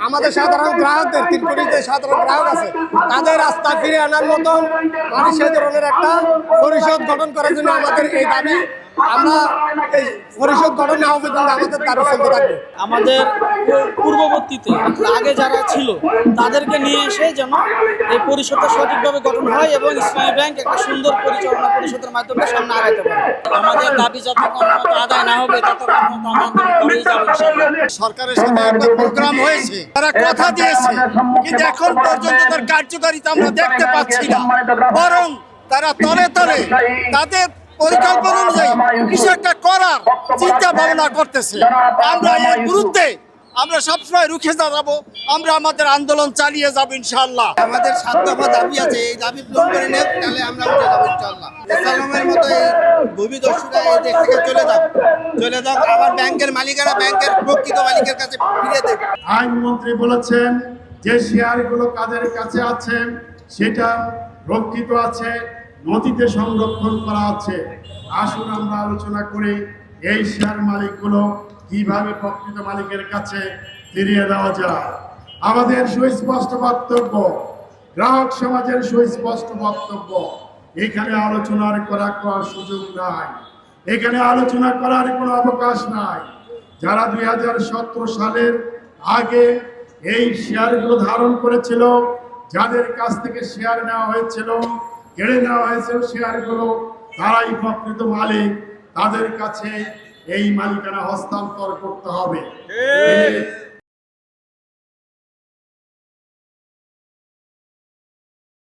আমাদের সাধারণ গ্রাহকদের 3 কোটি যে সাধারণ গ্রাহক আছে তাদের আস্থা ফিরে আনার মতন মানে সেই ধরনের একটা পরিষদ গঠন করার জন্য আমাদের এই দাবি। আমরা এই পরিষদ গঠন না হবে কিন্তু আমাদের দাবি চলতে থাকবে। আমাদের পূর্ববর্তীতে আগে যারা ছিল তাদেরকে নিয়ে এসে যেন এই পরিষদটা সঠিকভাবে গঠন হয় এবং ইসলামী ব্যাংক একটা সুন্দর পরিচালনা পরিষদের মাধ্যমে সামনে আগাতে পারে। আমাদের দাবি যতক্ষণ আদায় না হবে ততক্ষণ আমাদের করেই যাবে। সরকারের সাথে একটা প্রোগ্রাম হয়েছে, তারা কথা দিয়েছে, কিন্তু এখন পর্যন্ত তার কার্যকারিতা আমরা দেখতে পাচ্ছি না। বরং তারা তলে তলে তাদের পরিকল্পনা অনুযায়ী কিছু একটা করার চিন্তা ভাবনা করতেছে। আমরা এর বিরুদ্ধে আমরা সবসময় রুখে দাঁড়াবো। আমরা আমাদের আন্দোলন চালিয়ে যাবো ইনশাআল্লাহ। আমাদের 7 দফা দাবি আছে, এই দাবি পূরণ করে নেব, তাহলে আমরা উঠে যাবো ইনশাআল্লাহ। ইসলামের মতো এই ভূমিদস্যুরা এই দেশ থেকে চলে যাক, আবার ব্যাংকের মালিকেরা ব্যাংকের প্রকৃত মালিকের কাছে ফিরে দেবে। আইনমন্ত্রী বলেছেন যে শেয়ারগুলো কাদের কাছে আছে সেটা রক্ষিত আছে, নথিতে সংরক্ষণ করা আছে। আসুন আমরা আলোচনা করি এই শেয়ার মালিকগুলো কিভাবে প্রকৃত মালিকের কাছে ফিরিয়ে দেওয়া যায়। আমাদের সুস্পষ্ট বক্তব্য, গ্রাহক সমাজের সুস্পষ্ট বক্তব্য, এখানে আলোচনার করার সুযোগ নাই, এখানে আলোচনা করার কোনো অবকাশ নাই। যারা 2017 সালের আগে এই শেয়ারগুলো ধারণ করেছিল, যাদের কাছ থেকে শেয়ার নেওয়া হয়েছিল, কেড়ে নেওয়া হয়েছিল শেয়ারগুলো, তারাই প্রকৃত মালিক। তাদের কাছে এই মালিকানা হস্তান্তর করতে হবে।